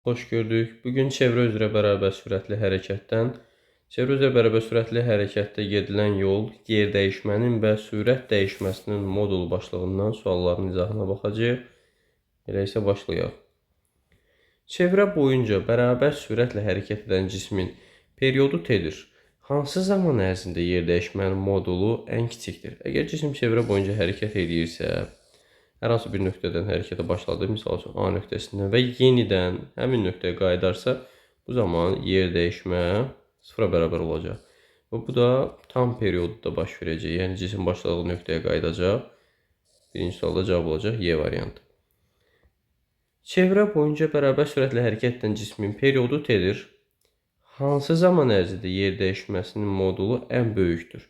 Xoş gördük. Bugün çevrə üzrə bərabər sürətli hərəkətdən, çevrə üzrə bərabər sürətli hərəkətdə gedilən yol, yer dəyişmənin və sürət dəyişməsinin modulu başlığından sualların izahına baxacağıq. Elə isə başlayaq. Çevrə boyunca bərabər sürətlə hərəkət edən cismin periodu t-dir. Hansı zaman ərzində yer dəyişmənin modulu ən kiçikdir? Əgər cisim çevrə boyunca hərəkət edirsə, hər hansı bir nöqtədən hərəkətə başladı, misal üçün A nöqtəsindən və yenidən həmin nöqtəyə qayıdarsa, bu zaman yer dəyişmə sıfıra bərabər olacaq. Və bu da tam periodda baş verəcək. Yəni cisim başladığı nöqtəyə qayıdacaq. Birinci sualda cavab olacaq Y variantı. Çevrə boyunca bərabər sürətlə hərəkət edən cismin periodu t-dir. Hansı zaman ərzində yer dəyişməsinin modulu ən böyükdür?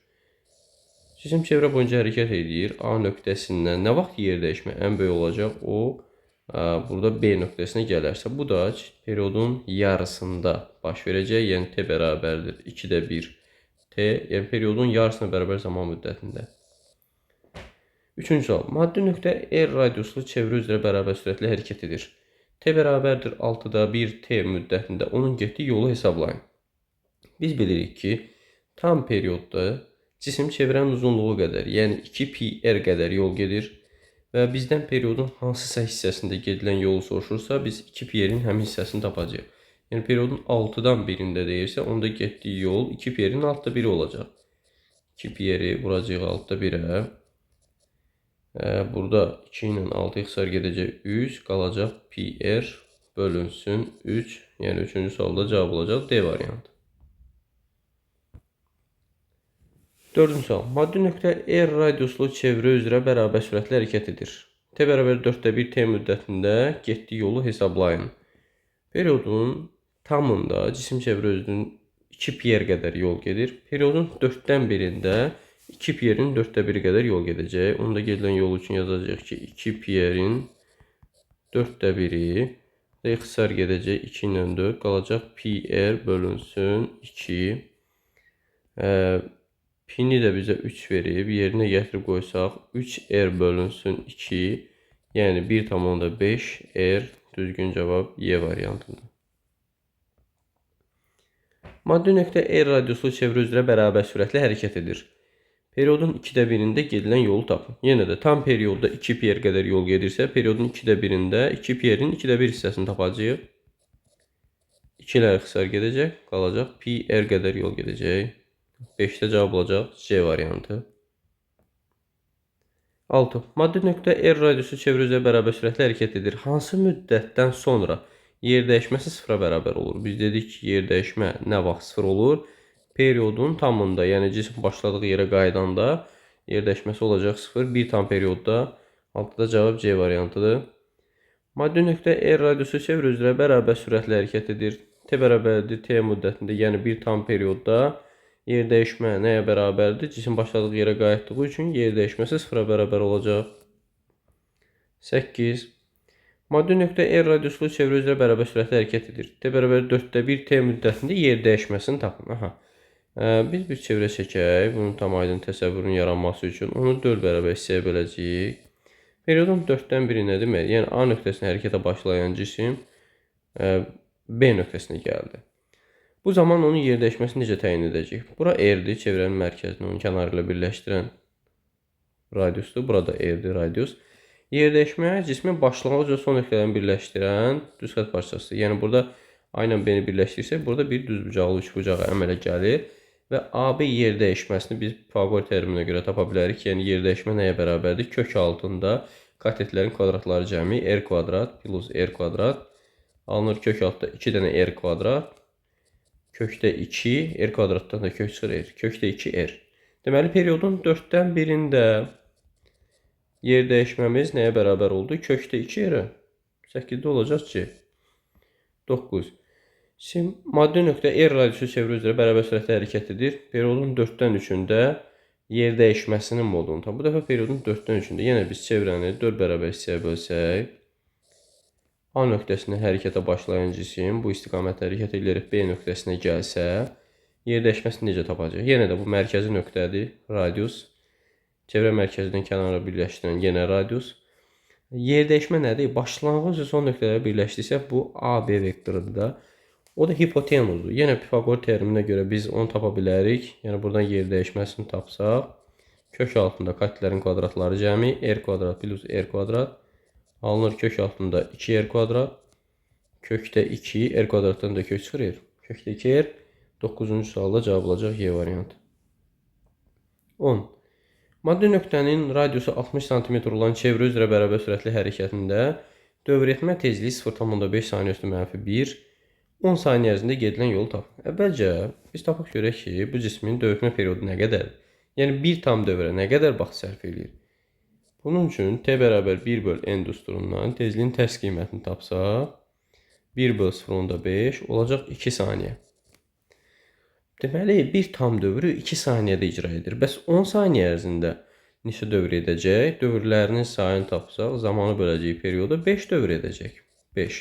Cisim çevrə boyunca hərəkət edir. A nöqtəsindən nə vaxt yer dəyişmə ən böyük olacaq? O, burada B nöqtəsinə gələrsə, bu da periodun yarısında baş verəcək. Yəni t bərabərdir 2-də 1 t. Yəni periodun yarısına bərabər zaman müddətində. Üçüncü sual. Maddi nöqtə R radiuslu çevrə üzrə bərabər sürətlə hərəkət edir. T bərabərdir 6-da 1 t müddətində onun getdiyi yolu hesablayın. Biz bilirik ki, tam periodda cisim çevrənin uzunluğu qədər, yəni 2πr qədər yol gedir və bizdən periodun hansısa hissəsində gedilən yolu soruşursa, biz 2πr-in həmin hissəsini tapacağıq. Yəni periodun 6-dan 1-də deyirsə, onda getdiyi yol 2πr-in 6-da 1-i olacaq. 2πr-i vuracağıq 6-da 1-ə. Burada 2 ilə 6 ixtisar gedəcək 3, qalacaq πr bölünsün 3. Yəni 3-cü sualda cavab olacaq D variantı. 4-cü sual. Maddi nöqtə R radiuslu çevrə üzrə bərabər sürətlə hərəkət edir. T bərabər 4-də 1 t müddətində getdiyi yolu hesablayın. Periodun tamında cisim çevrə üzrünün 2πr qədər yol gedir. Periodun 4-dən 1-də 2πr-in 4-də 1 qədər yol gedəcək. Onu da gedilən yol üçün yazacaq ki, 2πr-in 4-də 1-i və ixtisar gedəcək 2 ilə 4, qalacaq πr bölünsün 2. Pi-ni də bizə 3 verib, yerinə gətirib qoysaq 3r bölünsün 2, yəni 1,5 r, düzgün cavab Y variantında. Maddi nöqtə R radiuslu çevrə üzrə bərabər sürətlə hərəkət edir. Periodun 2-də 1-də gedilən yolu tapın. Yenə də tam periodda 2πr qədər yol gedirsə, periodun 2-də 1-də 2πr-in 2-də 1 hissəsini tapacağıq. 2-lər ixtisar gedəcək, qalacaq πr qədər yol gedəcək. 5-də cavab olacaq C variantı. 6. Maddi nöqtə R radiusu çevrə üzrə bərabər sürətlə hərəkət edir. Hansı müddətdən sonra yer dəyişməsi sıfıra bərabər olur? Biz dedik ki, yer dəyişmə nə vaxt sıfır olur? Periodun tamında, yəni cisim başladığı yerə qaydanda yer dəyişməsi olacaq 0, 1 tam periodda. 6-da cavab C variantıdır. Maddi nöqtə R radiusu çevrə üzrə bərabər sürətlə hərəkət edir. T bərabərdir T müddətində, yəni 1 tam periodda. Yer dəyişmə nəyə bərabərdir? Cisim başladığı yerə qayıtdığı üçün yer dəyişməsi sıfıra bərabər olacaq. 8. Maddi nöqtə R radiuslu çevrə üzrə bərabər sürətlə hərəkət edir. T bərabər 4-də 1 T müddətində yer dəyişməsini tapın. Biz bir çevrə çəkək, bunun tam aydın təsəvvürün yaranması üçün onu 4 bərabər hissəyə böləcəyik. Periodun 4-dən 1-i nə demək? Yəni A nöqtəsinə hərəkətə başlayan cisim B nöqtəsinə gəldi. Bu zaman onun yer dəyişməsini necə təyin edəcək? Bura R-dir, çevrənin mərkəzini onun kənarı ilə birləşdirən radiusdur. Burada R-dir, radius. Yer dəyişmə cismin başlanğıc və son nöqtələrini birləşdirən düzxət parçasıdır. Yəni burada A ilə B-ni birləşdirsək, burada bir düzbucaqlı üçbucağı əmələ gəlir və AB yer dəyişməsini biz Pifaqor terminə görə tapa bilərik. Yəni yer dəyişmə nəyə bərabərdir? Kök altında katetlərin kvadratları cəmi R kvadrat plus R kvadrat alınır. Kök altda 2 dənə R kvadrat. Kökdə 2, R kvadratdan da kök çıxır R. Kökdə 2R. Deməli, periodun 4-dən 1-də yer dəyişməmiz nəyə bərabər oldu? Kökdə 2R. 8-də olacaq ki. 9. Maddi nöqtə R radiusu çevrə üzrə bərabər sürətlə hərəkət edir. Periodun 4-dən 3-də yer dəyişməsinin modulunu tapın. Bu dəfə periodun 4-dən 3-də yenə biz çevrəni 4 bərabər hissəyə bölsək, A nöqtəsinə hərəkətə başlayan cisim bu istiqamətdə hərəkət edərək B nöqtəsinə gəlsə, yer dəyişməsini necə tapacaq? Yenə də bu mərkəzi nöqtədir, radius. Çevrə mərkəzindən kənara birləşdirən yenə radius. Yerdəyişmə nədir? Başlanğıc və son nöqtələri birləşdirsək bu AB vektorudur da. O da hipotenuzdur. Yenə Pifaqor terminə görə biz onu tapa bilərik. Yəni buradan yerdəyişməsini tapsaq, kök altında katetlərin kvadratları cəmi r kvadrat plus r kvadrat alınır, kök altında 2r kvadrat, kökdə 2, r kvadratdan da kök çıxır r. Kökdə 2r, 9-cu sualda cavab olacaq Y variantı. 10. Maddi nöqtənin radiusu 60 sm olan çevrə üzrə bərabər sürətli hərəkətində dövr etmə tezliyi 0,5 saniyə üstü mənfi 1, 10 saniyə ərzində gedilən yolu tap. Əvvəlcə biz tapaq görək ki, bu cismin dövr etmə periodu nə qədərdir? Yəni bir tam dövrə nə qədər vaxt sərf edir? Bunun üçün t bərabər 1 böl n düsturundan tezliyin tərs qiymətini tapsaq, 1 böl 0,5 olacaq 2 saniyə. Deməli, bir tam dövrü 2 saniyədə icra edir. Bəs 10 saniyə ərzində neçə dövr edəcək? Dövrlərinin sayını tapsaq, zamanı böləcək perioda 5 dövr edəcək. 5.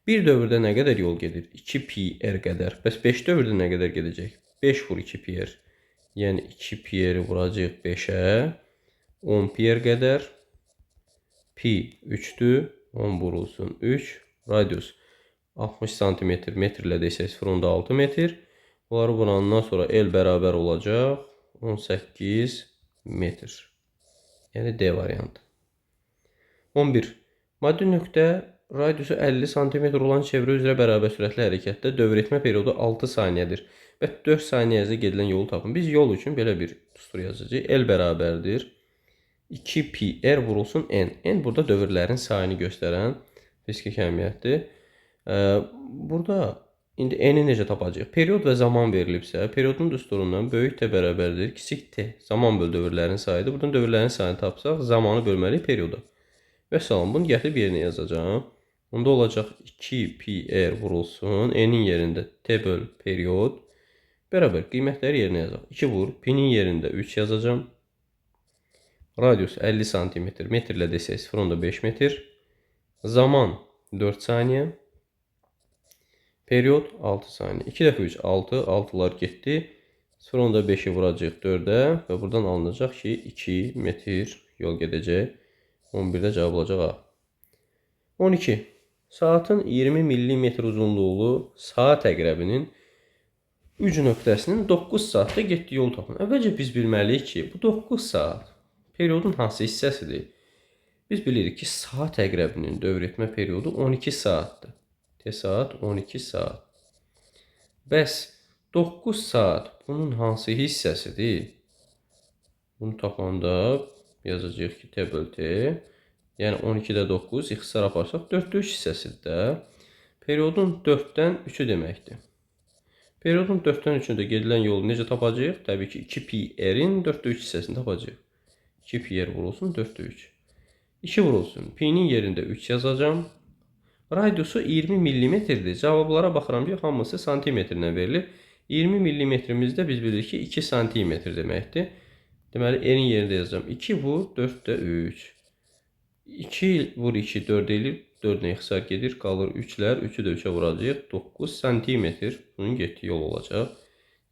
Bir dövrdə nə qədər yol gedir? 2 pi r qədər. Bəs 5 dövrdə nə qədər gedəcək? 5 vur 2 pi r. Yəni 2 pi r-i vuracaq 5-ə. 10 pi r qədər. Pi 3-dür. 10 vurulsun 3. Radius 60 cm. Metrlə desək 0,6 metr. Bunları vurandan sonra L bərabər olacaq 18 metr. Yəni D variantı. 11. Maddi nöqtə radiusu 50 cm olan çevrə üzrə bərabər sürətli hərəkətdə dövr etmə periodu 6 saniyədir. Və 4 saniyə ərzində gedilən yolu tapın. Biz yol üçün belə bir düstur yazacağıq. L bərabərdir 2 pi r vurulsun n. N burada dövrlərin sayını göstərən fiziki kəmiyyətdir. Burada indi n-i necə tapacağıq? Period və zaman verilibsə, periodun düsturundan böyük t bərabərdir, kiçik t. Zaman böl dövrlərin sayıdır. Buradan dövrlərin sayını tapsaq, zamanı bölməliyik perioda. Və salam, bunu gətirib yerinə yazacağım. Onda olacaq 2 pi r vurulsun, n-in yerində t böl period bərabər qiymətləri yerinə yazacaq. 2 vur, pi-nin yerində 3 yazacağım. Radius 50 cm, metrlə desək 0,5 metr. Zaman 4 saniyə. Period 6 saniyə. 2 dəfə 3, 6. 6'lar getdi. 0,5'i vuracaq 4'ə və buradan alınacaq ki, 2 metr yol gedəcək. 11'də cavab olacaq A. 12. Saatın 20 mm uzunluğu saat əqrəbinin uc nöqtəsinin 9 saatda getdiyi yol tapın. Əvvəlcə biz bilməliyik ki, bu 9 saat periodun hansı hissəsidir? Biz bilirik ki, saat əqrəbinin dövr etmə periodu 12 saatdır. T saat 12 saat. Bəs 9 saat bunun hansı hissəsidir? Bunu tapanda yazacağıq ki, T böl T. Yəni 12'də 9 ixtisar aparsaq 4'də 3 hissəsidir də. Periodun 4'dən 3'ü deməkdir. Periodun 4'dən 3'ündə gedilən yolu necə tapacağıq? Təbii ki, 2 pi r-in 4'də 3 hissəsini tapacağıq. 2 pi r vurulsun 4'də 3. 2 vurulsun. Pi-nin yerində 3 yazacağım. Radiusu 20 mm-dir. Cavablara baxıram ki, hamısı santimetrlə verilir. 20 mm-imizdə biz bilirik ki, 2 santimetr deməkdir. Deməli, n-in yerində yazacağım. 2 vur 4'də 3. 2 vur 2 4 edir. 4-nə ixtisar gedir. Qalır 3'lər. 3'ü də 3'ə vuracaq. 9 santimetr bunun getdiyi yol olacaq.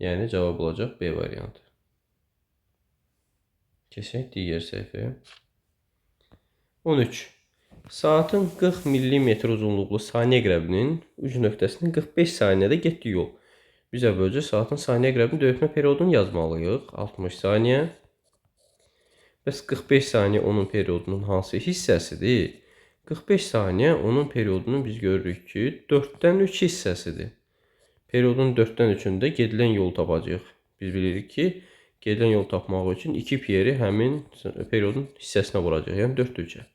Yəni, cavab olacaq B variantı. Keçək digər səhifəyə. 13. Saatın 40 mm uzunluqlu saniyə əqrəbinin uc nöqtəsinin 45 saniyədə getdiyi yol. Biz əvvəlcə saatın saniyə əqrəbinin döyüşmə periodunu yazmalıyıq. 60 saniyə. Bəs 45 saniyə onun periodunun hansı hissəsidir? 45 saniyə onun periodunun biz görürük ki, 4'dən 3 hissəsidir. Periodun 4'dən 3'ündə gedilən yolu tapacağıq. Biz bilirik ki, gedilən yolu tapmaq üçün 2 pi r-i həmin periodun hissəsinə vuracaq. Yəni 4'də 3'ə.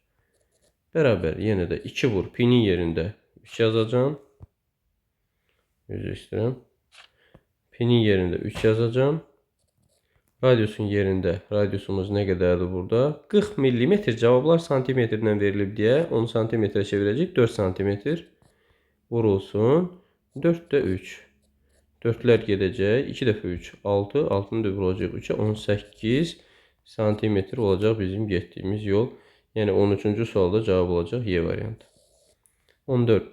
Bərabər yenə də 2 vur. Pi-nin yerində 3 yazacağım. Üzr istəyirəm. Pi-nin yerində 3 yazacağım. Radiusun yerində radiusumuz nə qədərdir burada? 40 mm. Cavablar santimetrlə verilib deyə 10 santimetrə çevirəcək. 4 santimetr vurulsun. 4'də 3. 4'lər gedəcək. 2 dəfə 3. 6. 6'nı da vuracaq 3'ə. 18 santimetr olacaq bizim getdiyimiz yol. Yəni 13-cü sualda cavab olacaq Y variantı. 14.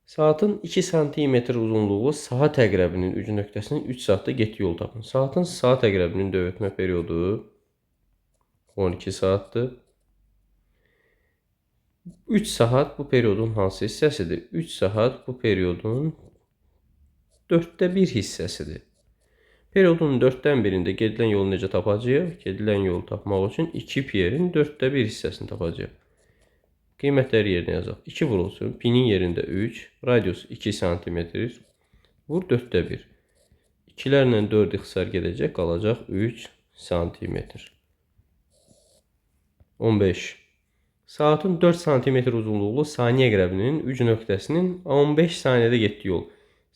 Saatın 2 cm uzunluğu saat əqrəbinin uc nöqtəsinin 3 saatda getdiyi yol tapın. Saatın saat əqrəbinin dövr etmə periodu 12 saatdır. 3 saat bu periodun hansı hissəsidir? 3 saat bu periodun 4də 1 hissəsidir. Periodun 4-dən birində gedilən yolu necə tapacağıq? Gedilən yolu tapmaq üçün 2 pi-nin 4də 1 hissəsini tapacağıq. Qiymətləri yerinə yazaq. 2 vurulsun. Pi-nin yerində 3, radius 2 cm. Vur 4də 1. 2-lərlə 4 ixtisar gedəcək, qalacaq 3 cm. 15. Saatın 4 cm uzunluqlu saniyə əqrəbinin uc nöqtəsinin 15 saniyədə getdiyi yol.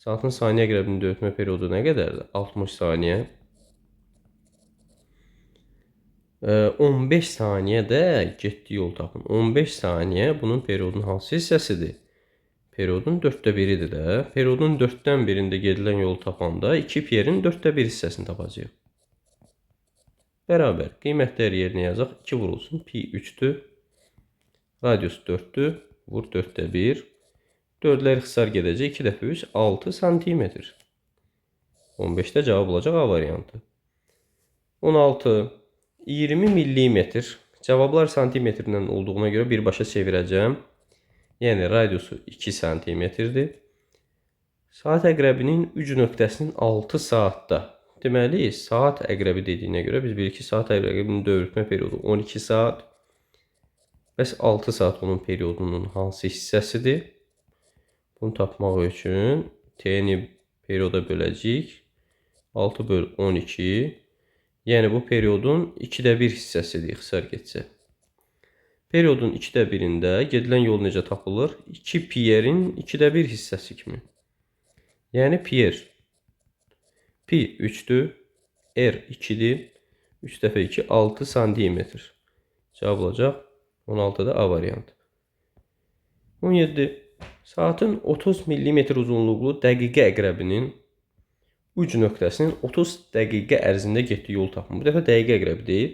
Saatın saniyə əqrəbinin döyüşmə periodu nə qədərdir? 60 saniyə. 15 saniyədə getdiyi yol tapın. 15 saniyə bunun periodun hansı hissəsidir? Periodun 4də 1-idir də. Periodun 4-dən 1-də gedilən yolu tapanda 2 pi-nin 4də 1 hissəsini tapacağıq. Bərabər. Qiymətləri yerinə yazaq. 2 vurulsun. Pi 3-dür. Radius 4-dür. Vur 4də 1. 4-lər ixtisar gedəcək. 2 dəfə 3, 6 cm. 15-də cavab olacaq A variantı. 16. 20 millimetr. Cavablar santimetrlə olduğuna görə birbaşa çevirəcəm. Yəni radiusu 2 cm-dir. Saat əqrəbinin uc nöqtəsinin 6 saatda. Deməli, saat əqrəbi dediyinə görə biz bilirik ki, saat əqrəbinin döyüşmə periodu 12 saat. Bəs 6 saat onun periodunun hansı hissəsidir? Bunu tapmaq üçün t-ni perioda böləcəyik. 6 böl 12. Yəni bu periodun 2də 1 hissəsidir, ixtisar getsə. Periodun 2də 1-də gedilən yol necə tapılır? 2 pi-nin 2də 1 hissəsi kimi. Yəni pi. Pi 3-dür, r 2-dir. 3 dəfə 2, 6 cm. Cavab olacaq 16-da A variantı. 17. Saatın 30 mm uzunluqlu dəqiqə əqrəbinin uc nöqtəsinin 30 dəqiqə ərzində getdiyi yol tapın. Bu dəfə dəqiqə əqrəbi deyil.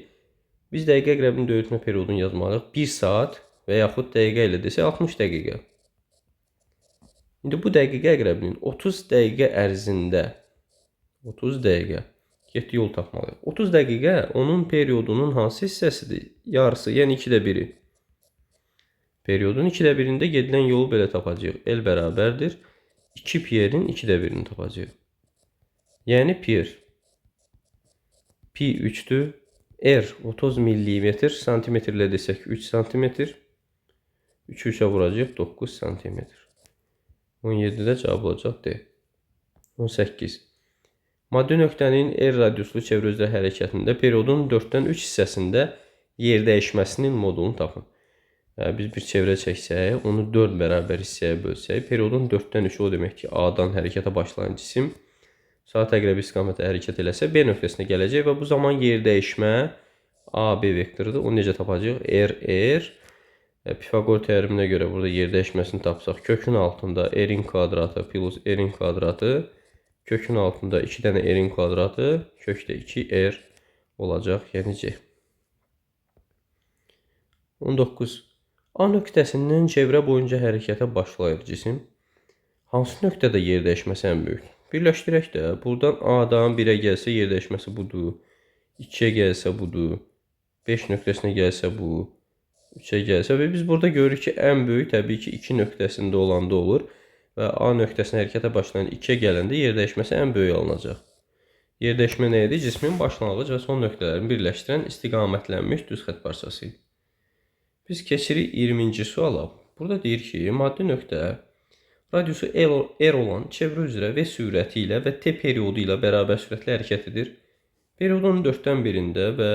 Biz dəqiqə əqrəbinin döyüşmə periodunu yazmalıyıq. 1 saat və yaxud dəqiqə ilə desək 60 dəqiqə. İndi bu dəqiqə əqrəbinin 30 dəqiqə ərzində 30 dəqiqə getdiyi yol tapmalıyıq. 30 dəqiqə onun periodunun hansı hissəsidir? Yarısı, yəni 2də 1-i. Periodun 2də 1-də gedilən yolu belə tapacağıq. L bərabərdir. 2 pi-nin 2də 1-ini tapacağıq. Yəni pi. Pi 3-dür. R 30 mm, santimetrlə desək 3 cm. 3-3-ə vuracaq 9 cm. 17-də cavab olacaq D. 18. Maddi nöqtənin R radiuslu çevrə üzrə hərəkətində periodun 4-dən 3 hissəsində yer dəyişməsinin modulunu tapın. Biz bir çevrə çəksək, onu 4 bərabər hissəyə bölsək, periodun 4-dən 3 o demək ki, A-dan hərəkətə başlayan cisim saat əqrəbi istiqamətə hərəkət eləsə B nöqtəsinə gələcək və bu zaman yer dəyişmə AB vektorudur. Onu necə tapacağıq? R. Pifaqor teoreminə görə burada yer dəyişməsini tapsaq, kökün altında r-in kvadratı plus r-in kvadratı, kökün altında 2 dənə r-in kvadratı, kökdə 2r olacaq, yəni C. 19. A nöqtəsindən çevrə boyunca hərəkətə başlayır cisim. Hansı nöqtədə yer dəyişməsi ən böyükdür? Birləşdirək də, buradan A-dan 1-ə gəlsə yer dəyişməsi budur, 2-yə gəlsə budur, 5 nöqtəsinə gəlsə bu, 3-ə gəlsə və biz burada görürük ki, ən böyük təbii ki 2 nöqtəsində olanda olur və A nöqtəsinə hərəkətə başlayan 2-yə gələndə yer dəyişməsi ən böyük alınacaq. Yer dəyişmə nə idi? Cismin başlanğıc və son nöqtələrini birləşdirən istiqamətlənmiş düz xətt parçası idi. Biz keçirik 20-ci suala. Burada deyir ki, maddi nöqtə radiusu r olan çevrə üzrə V sürəti ilə və T periodu ilə bərabər sürətlə hərəkət edir. Periodun 4-dən 1-də və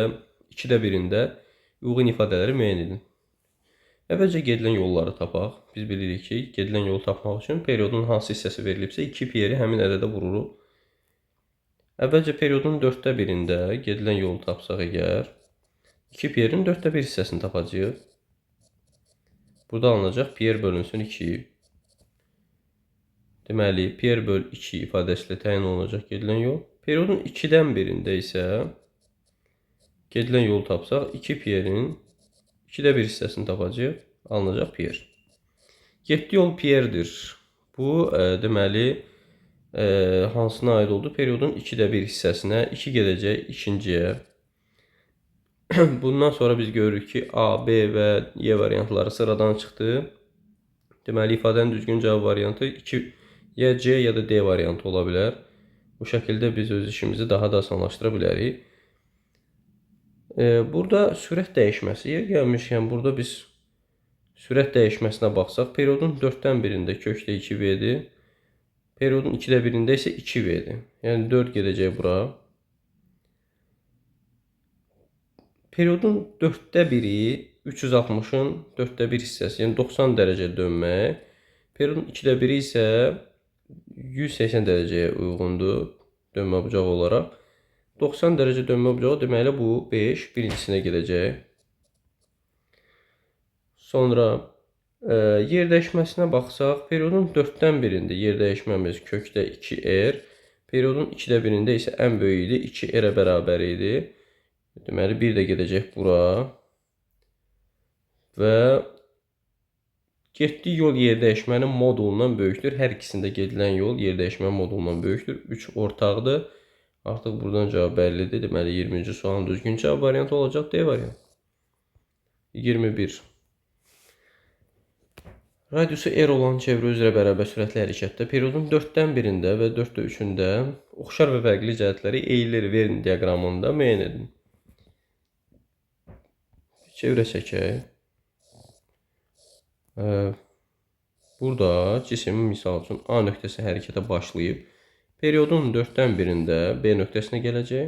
2də 1-də uyğun ifadələri müəyyən edin. Əvvəlcə gedilən yolları tapaq. Biz bilirik ki, gedilən yolu tapmaq üçün periodun hansı hissəsi verilibsə 2 pi-yi həmin ədədə vururuq. Əvvəlcə periodun 4-də 1-də gedilən yolu tapsaq əgər 2 pi-nin 4də 1 hissəsini tapacağıq. Burada alınacaq pi bölünsün 2. Deməli, pi böl 2 ifadəsi ilə təyin olunacaq gedilən yol. Periodun 2-dən 1-də isə gedilən yolu tapsaq 2 pi-nin 2də 1 hissəsini tapacağıq. Alınacaq pi. Getdiyi yol pi-dir. Bu, deməli, hansına aid oldu? Periodun 2də 1 hissəsinə 2 gedəcək ikinciyə. Bundan sonra biz görürük ki A, B və Y variantları sıradan çıxdı. Deməli, ifadənin düzgün cavab variantı 2, ya C ya da D variantı ola bilər. Bu şəkildə biz öz işimizi daha da asanlaşdıra bilərik. Burada sürət dəyişməsi yer gəlmişkən, burada biz sürət dəyişməsinə baxsaq, periodun 4-dən birində kökdə 2V-dir. Periodun 2-də birində isə 2V-dir. Yəni 4 gedəcək bura. Periodun 4-də biri 360-ın 4-də 1 hissəsi, yəni 90 dərəcə dönmək. Periodun 2-də biri isə 180 dərəcəyə uyğundur dönmə bucağı olaraq. 90 dərəcə dönmə bucağı deməli bu 5 birincisinə gedəcək. Sonra yer dəyişməsinə baxsaq, periodun 4-dən birində yer dəyişməmiz kökdə 2R, periodun 2-də birində isə ən böyüyü idi, 2R-ə bərabər idi. Deməli 1 də gedəcək bura. Və getdiyi yol yer dəyişmənin modulundan böyükdür. Hər ikisində gedilən yol yer dəyişmə modulundan böyükdür. 3 ortaqdır. Artıq buradan cavab bəllidir. Deməli 20-ci sualın düzgün cavab variantı olacaq D variantı. 21. Radiusu R olan çevrə üzrə bərabər sürətli hərəkətdə periodun 4-dən birində və 4-də 3-ündə oxşar və fərqli cəhətləri eyilir verin diaqramında müəyyən edin. Çevrə çəkək. Burada cisim misal üçün A nöqtəsi hərəkətə başlayıb, periodun 4-dən birində B nöqtəsinə gələcək,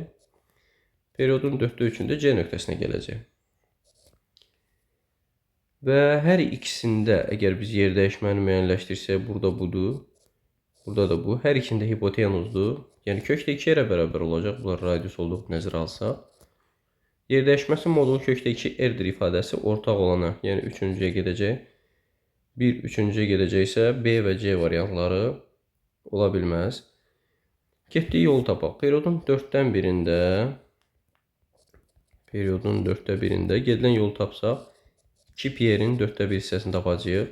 periodun 4-də 3-ündə C nöqtəsinə gələcək. Və hər ikisində əgər biz yer dəyişməni müəyyənləşdirsək, burada budur, burada da bu. Hər ikisində hipotenuzdur. Yəni kökdə 2-yə bərabər olacaq. Bunlar radius olduğu nəzərə alsaq. Yer dəyişməsi modulu kökdə 2R-dir ifadəsi ortaq olana, yəni 3-cüyə gedəcək. 1 3-cüyə gedəcəksə B və C variantları ola bilməz. Getdiyi yolu tapaq. Periodun 4-dən birində gedilən yolu tapsaq, 2 Pierre'in 4-də 1 hissəsini tapacağıq.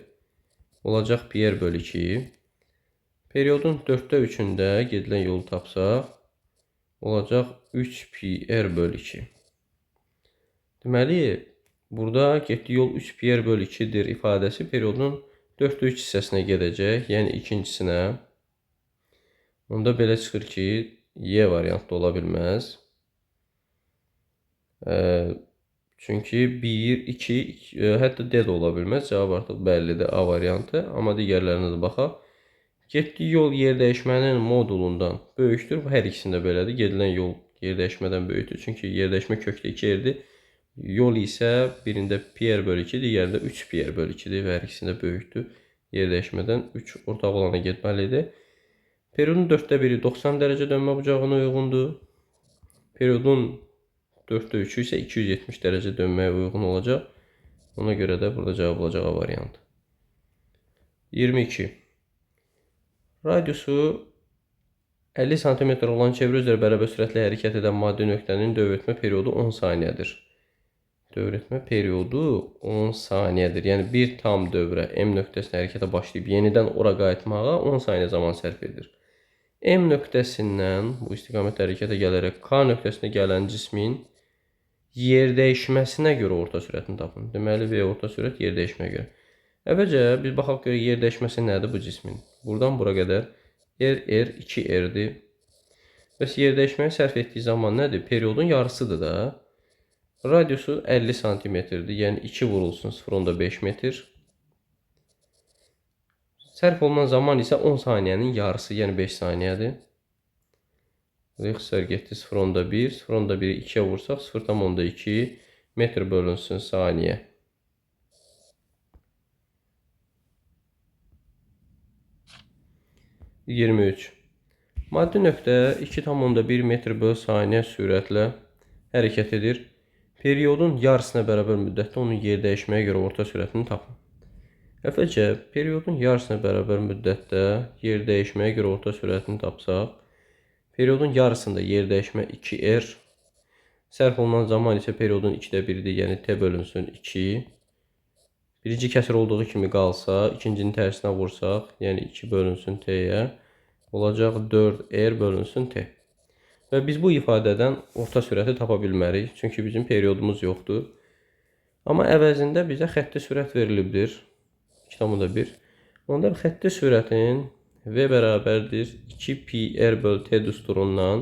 Olacaq Pierre bölü 2. Periodun 4-də 3-ündə gedilən yolu tapsaq, olacaq 3 Pierre bölü 2. Deməli, burada getdiyi yol 3 Pierre bölü 2-dir ifadəsi periodun 4-də 3 hissəsinə gedəcək, yəni ikincisinə. Onda belə çıxır ki, Y variantı ola bilməz. Çünki 1, 2, hətta D də ola bilməz. Cavab artıq bəllidir, A variantı. Amma digərlərinə də baxaq. Getdiyi yol yer dəyişmənin modulundan böyükdür. Hər ikisində belədir. Gedilən yol yer dəyişmədən böyükdür. Çünki yer dəyişmə kökdə 2-dir. Yol isə birində Pierre bölü 2, digərində 3 Pierre bölü 2-dir və hər ikisində böyükdür. Yer dəyişmədən 3 ortaq olana getməlidir. Periodun 4-də 1-i 90 dərəcə dönmə bucağına uyğundur. Periodun 4-də 3-ü isə 270 dərəcə dönməyə uyğun olacaq. Ona görə də burada cavab olacaq A variantı. 22. Radiusu 50 cm olan çevrə üzrə bərabər sürətlə hərəkət edən maddi nöqtənin dövrətmə periodu 10 saniyədir. Dövrətmə periodu 10 saniyədir. Yəni bir tam dövrə M nöqtəsinə hərəkətə başlayıb yenidən ora qayıtmağa 10 saniyə zaman sərf edir. M nöqtəsindən bu istiqamət hərəkətə gələrək K nöqtəsinə gələn cismin yer dəyişməsinə görə orta sürətini tapın. Deməli, V orta sürət yer dəyişməyə görə. Əvvəlcə biz baxaq görə yer dəyişməsi nədir bu cismin? Buradan bura qədər R 2R'dir. Bəs yer dəyişməyə sərf etdiyi zaman nədir? Periodun yarısıdır da. Radiusu 50 cm-dir. Yəni 2 vurulsun 0,5 metr. Sərf olunan zaman isə 10 saniyənin yarısı, yəni 5 saniyədir. İxtisar getdi 0,1. 0,1-i 2-yə vursaq 0,2 metr bölünsün saniyə. Maddi nöqtə 2,1 metr bölü saniyə sürətlə hərəkət edir. Periodun yarısına bərabər müddətdə onun yer dəyişməyə görə orta sürətini tapın. Əvvəlcə, periodun yarısına bərabər müddətdə yer dəyişməyə görə orta sürətini tapsaq, periodun yarısında yer dəyişmə 2R, sərf olunan zaman isə periodun 2-də 1-dir, yəni T bölünsün 2. Birinci kəsir olduğu kimi qalsa, ikincinin tərsinə vursaq, yəni 2 bölünsün T-yə, olacaq 4R bölünsün T. Və biz bu ifadədən orta sürəti tapa bilmərik. Çünki bizim periodumuz yoxdur. Amma əvəzində bizə xətti sürət verilibdir. 2,1. Onda xətti sürətin V bərabərdir 2 pi r böl t düsturundan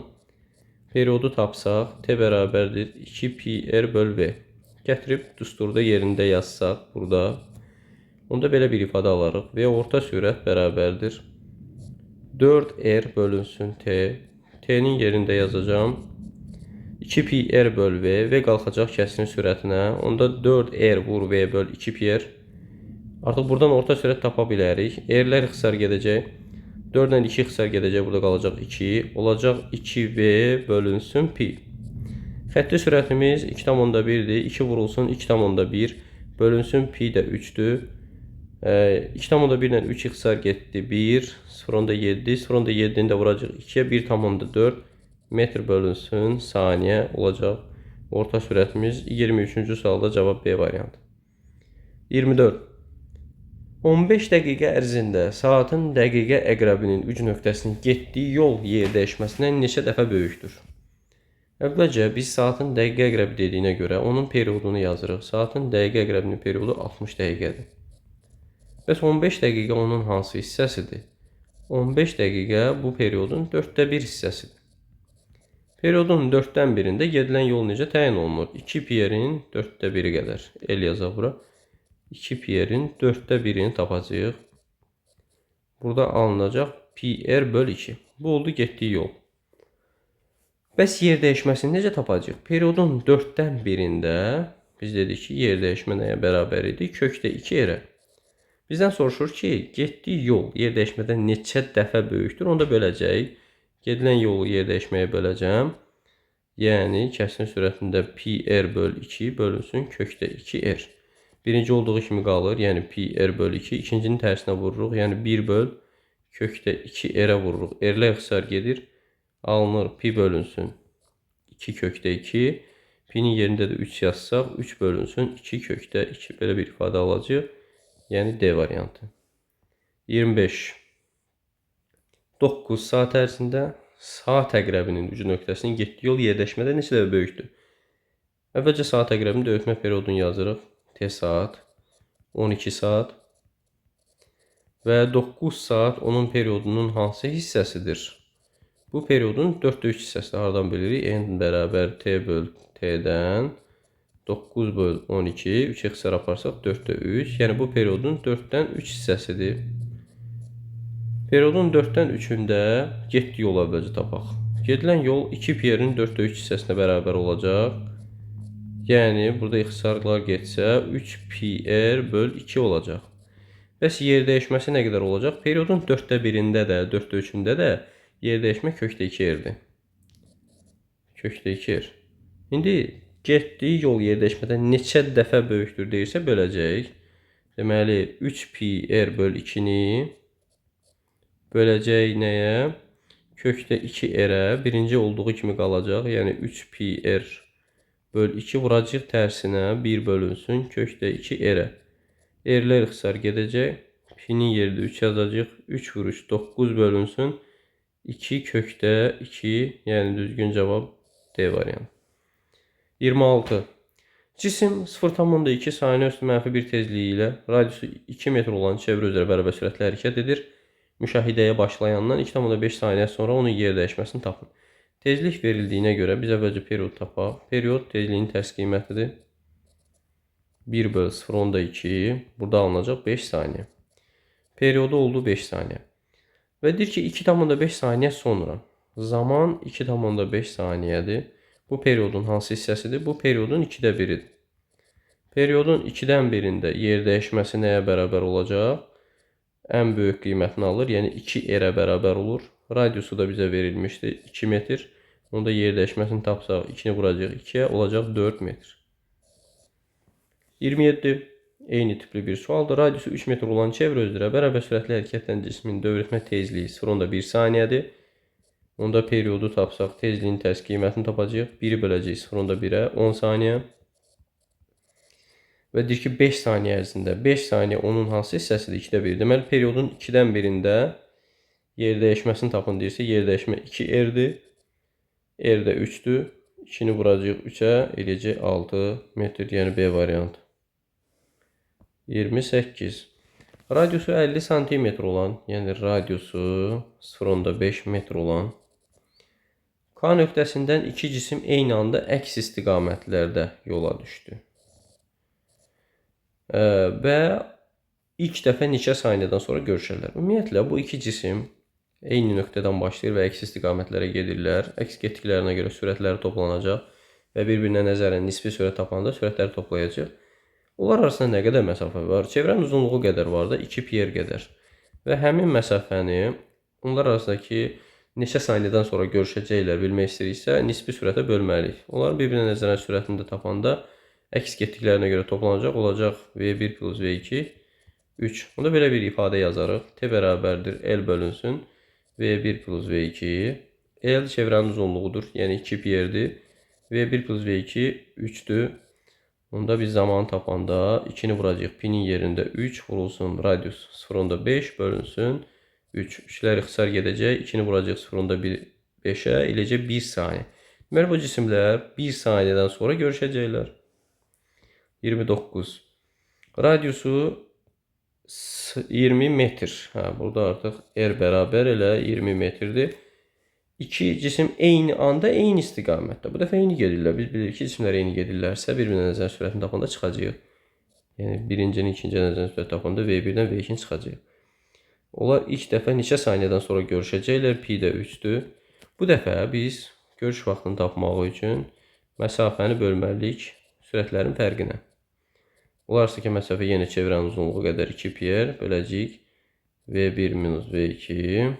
periodu tapsaq, t bərabərdir 2 pi r böl v. Gətirib düsturda yerində yazsaq burada, onda belə bir ifadə alarıq. V orta sürət bərabərdir 4r bölünsün t. T'nin yerində yazacağım 2 pi r böl v. V qalxacaq kəsrin sürətinə. Onda 4r vur v böl 2 pi r. Artıq buradan orta sürət tapa bilərik. R'lər ixtisar gedəcək. 4 ilə 2 ixtisar gedəcək. Burada qalacaq 2. Olacaq 2v bölünsün pi. Xətti sürətimiz 2,1'dir. 2 vurulsun 2,1. Bölünsün pi də 3'dür. 2,1 ilə 3 ixtisar getdi. 1. 0,7. 0,7'ni də vuracaq 2'yə. 1,4 metr bölünsün saniyə olacaq. Orta sürətimiz 23-cü sualda cavab B variantı. 24. 15 dəqiqə ərzində saatın dəqiqə əqrəbinin uc nöqtəsinin getdiyi yol yer dəyişməsindən neçə dəfə böyükdür? Əvvəlcə biz saatın dəqiqə əqrəbi dediyinə görə onun periodunu yazırıq. Saatın dəqiqə əqrəbinin periodu 60 dəqiqədir. Bəs 15 dəqiqə onun hansı hissəsidir? 15 dəqiqə bu periodun 1/4 hissəsidir. Periodun 1/4'ində gedilən yol necə təyin olunur? 2 pi r-in 1/4 qədər. El yazaq bura. 2 pi r-in 1/4'ni tapacağıq. Burada alınacaq pi r böl 2. Bu oldu getdiyi yol. Bəs yer dəyişməsini necə tapacağıq? Periodun 1/4'ində biz dedik ki, yer dəyişmə nəyə bərabər idi? Kökdə 2 r. Bizdən soruşur ki, getdiyi yol yer dəyişmədən neçə dəfə böyükdür? Onu da böləcəyik. Gedilən yolu yer dəyişməyə böləcəm. Yəni, kəsrin sürətində pi r böl 2 bölünsün kökdə 2 r. Birinci olduğu kimi qalır, yəni pi r böl 2. İkincinin tərsinə vururuq, yəni 1 böl kökdə 2 r-ə vururuq. R-lə ixtisar gedir, alınır pi bölünsün 2 kökdə 2. Pi-nin yerində də 3 yazsaq, 3 bölünsün 2 kökdə 2. Belə bir ifadə alacaq, yəni D variantı. 25. 9 saat ərzində saat əqrəbinin ucu nöqtəsinin getdiyi yol yer dəyişmədən neçə dəfə böyükdür? Əvvəlcə saat əqrəbinin döyüşmə periodunu yazırıq. T saat, 12 saat və 9 saat onun periodunun hansı hissəsidir? Bu periodun 4/3 hissəsidir. Hardan bilirik? N bərabər T böl T'dən 9 böl 12. 3 ixtisar aparsaq 4/3. Yəni bu periodun 4'dən 3 hissəsidir. Periodun 4'dən 3'ündə getdiyi yolu əvvəlcə tapaq. Gedilən yol 2 pi r-in 4/3 hissəsinə bərabər olacaq. Yəni, burada ixtisarlar getsə 3 pi r böl 2 olacaq. Bəs yer dəyişməsi nə qədər olacaq? Periodun 1/4'ində də, 4/3'ündə də yer dəyişmə kökdə 2 r-dir. Kökdə 2 r. İndi getdiyi yol yer dəyişmədən neçə dəfə böyükdür deyirsə böləcəyik. Deməli, 3 pi r böl 2-ni böləcək nəyə? Kökdə 2 r-ə. Birinci olduğu kimi qalacaq. Yəni, 3 pi r böl 2 vuracaq tərsinə 1 bölünsün kökdə 2 r-ə. R-lər ixtisar gedəcək. Pi-nin yerində 3 yazacaq. 3 vur 3 9 bölünsün 2 kökdə 2. Yəni düzgün cavab D variantı. 26. Cisim 0,2 saniyə üstü -1 tezliyi ilə radiusu 2 metr olan çevrə üzrə bərabər sürətlə hərəkət edir. Müşahidəyə başlayandan 2,5 saniyə sonra onun yer dəyişməsini tapın. Tezlik verildiyinə görə biz əvvəlcə period tapaq. Period tezliyin tərs qiymətidir. 1 böl 0,2. Burada alınacaq 5 saniyə. Periodu oldu 5 saniyə. Və deyir ki, 2,5 saniyə sonra. Zaman 2,5 saniyədir. Bu periodun hansı hissəsidir? Bu periodun 2/1-idir. Periodun 2/1-ində yer dəyişməsi nəyə bərabər olacaq? Ən böyük qiymətini alır, yəni 2 r-ə bərabər olur. Radiusu da bizə verilmişdi 2 metr. Onda yer dəyişməsini tapsaq 2-ni vuracaq 2-yə, olacaq 4 metr. 27. Eyni tipli bir sualdır. Radiusu 3 metr olan çevrə üzrə bərabər sürətli hərəkətlə cismin dövrətmə tezliyi 0,1 saniyədir. Onda periodu tapsaq tezliyin tərs qiymətini tapacağıq. 1-i böləcəyik 0,1-ə 10 saniyə. Və deyir ki, 5 saniyə ərzində 5 saniyə onun hansı hissəsidir? 2/1. Deməli, periodun 2/1-ində yer dəyişməsini tapın deyirsə, yer dəyişmə 2 r-dir. R-də 3-dür. 2-ni vuracaq 3-ə, eləcək 6 metr, yəni B variantı. 28. Radiusu 50 sm olan, yəni radiusu 0,5 metr olan K nöqtəsindən iki cisim eyni anda əks istiqamətlərdə yola düşdü. Və ilk dəfə neçə saniyədən sonra görüşərlər? Ümumiyyətlə, bu iki cisim eyni nöqtədən başlayır və əks istiqamətlərə gedirlər. Əks getdiklərinə görə sürətləri toplanacaq və bir-birinə nəzərən nisbi sürət tapanda sürətləri toplayacaq. Onlar arasında nə qədər məsafə var? Çevrənin uzunluğu qədər var da, 2 pi r qədər. Və həmin məsafəni onlar arasındakı neçə saniyədən sonra görüşəcəklər bilmək istəyiriksə, nisbi sürətə bölməliyik. Onların bir-birinə nəzərən sürətini də tapanda əks getdiklərinə görə toplanacaq olacaq V1 plus V2 3. Onda belə bir ifadə yazarıq. T bərabərdir L bölünsün V1 plus V2. L çevrənin uzunluğudur, yəni 2 pi r-dir. V1 plus V2 3-dür. Onda biz zamanı tapanda 2-ni vuracaq pi-nin yerində 3 vurulsun radius 0,5 bölünsün 3. 3'lər ixtisar gedəcək. 2-ni vuracaq 0,5-ə, eləcək 1 saniyə. Deməli, bu cisimlər 1 saniyədən sonra görüşəcəklər. 29. Radiusu 20 metr. Burada artıq R bərabər elə 20 metrdir. İki cisim eyni anda eyni istiqamətdə. Bu dəfə eyni gedirlər. Biz bilirik ki, cisimlər eyni gedirlərsə, bir-birinə nəzər sürətini tapanda çıxacaq. Yəni, birincinin ikinci nəzər sürət tapanda V1-dən V2-ni çıxacaq. Onlar ilk dəfə neçə saniyədən sonra görüşəcəklər? Pi də 3-dür. Bu dəfə biz görüş vaxtını tapmaq üçün məsafəni bölməliyik sürətlərin fərqinə. Olarsa ki, məsafə yenə çevrənin uzunluğu qədər 2 pi r böləcəyik V1 minus V2.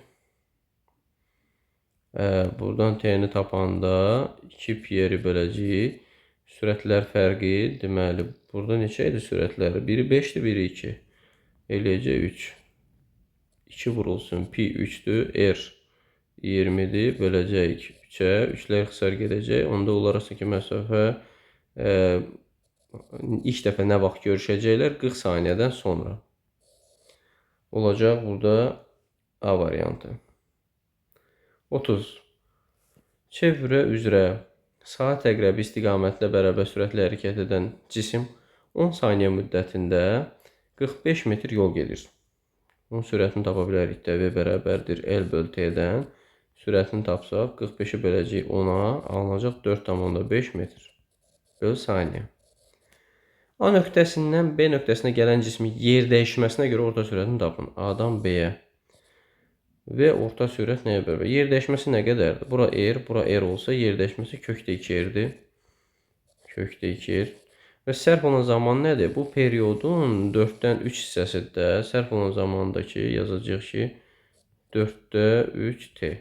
Buradan T-ni tapanda 2 pi r-i böləcəyik. Sürətlər fərqi, deməli, burada neçə idi sürətləri? Biri 5-dir, biri 2. Eləcək 3. 2 vurulsun pi 3-dür, R 20-dir, böləcəyik 3-ə, 3-lər ixtisar gedəcək. Onda onlar arasındakı məsafə ilk dəfə nə vaxt görüşəcəklər? 40 saniyədən sonra. Olacaq burada A variantı. 30. Çevrə üzrə saat əqrəbi istiqamətlə bərabər sürətlə hərəkət edən cisim 10 saniyə müddətində 45 metr yol gedir. Onun sürətini tapa bilərik də V bərabərdir L böl T-dən. Sürətini tapsaq 45-i böləcək 10-a, alınacaq 4,5 metr böl saniyə. A nöqtəsindən B nöqtəsinə gələn cismin yer dəyişməsinə görə orta sürətini tapın. A-dan B-yə. Və orta sürət nəyə bərabər? Yer dəyişməsi nə qədərdir? Bura R olsa yer dəyişməsi kökdə 2R-dir. Kökdə 2R. Və sərf olan zaman nədir? Bu periodun 4-dən 3 hissəsində sərf olan zamandakı yazacaq ki 4-də 3T.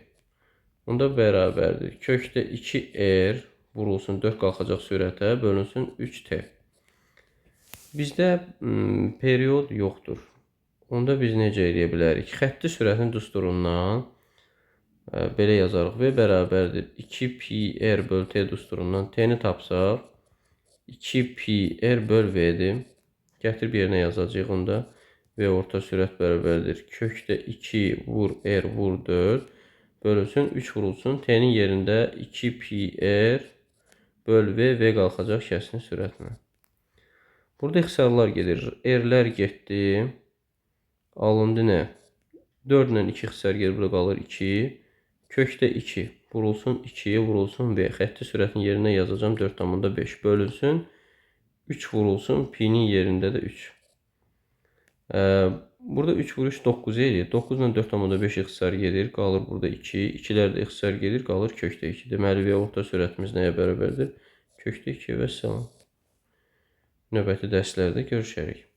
Onda bərabərdir. Kökdə 2R vurulsun 4 qalxacaq sürətə bölünsün 3T. Bizdə period yoxdur. Onda biz necə edə bilərik? Xətti sürətin düsturundan belə yazarıq. V bərabərdir 2 pi r böl T düsturundan T-ni tapsaq 2 pi r böl V-dir. Gətirib yerinə yazacaq onda. V orta sürət bərabərdir. Kökdə 2 vur R vur 4 bölünsün 3 vurulsun. T-nin yerində 2 pi r böl V. V qalxacaq kəsin sürətinə. Burada ixtisarlar gedir. R-lər getdi. Alındı nə? 4 ilə 2 ixtisar gedir. Burada qalır 2. Kökdə 2 vurulsun 2'ye vurulsun V. Xətti sürətin yerinə yazacağım 4,5 bölünsün. 3 vurulsun pi-nin yerində də 3. Burada 3 vur 3 9 edir. 9 ilə 4,5 ixtisar gedir. Qalır burada 2. 2'lər də ixtisar gedir. Qalır kökdə 2. Deməli V orta sürətimiz nəyə bərabərdir? Kökdə 2 və salam. Növbəti dərslərdə görüşərik.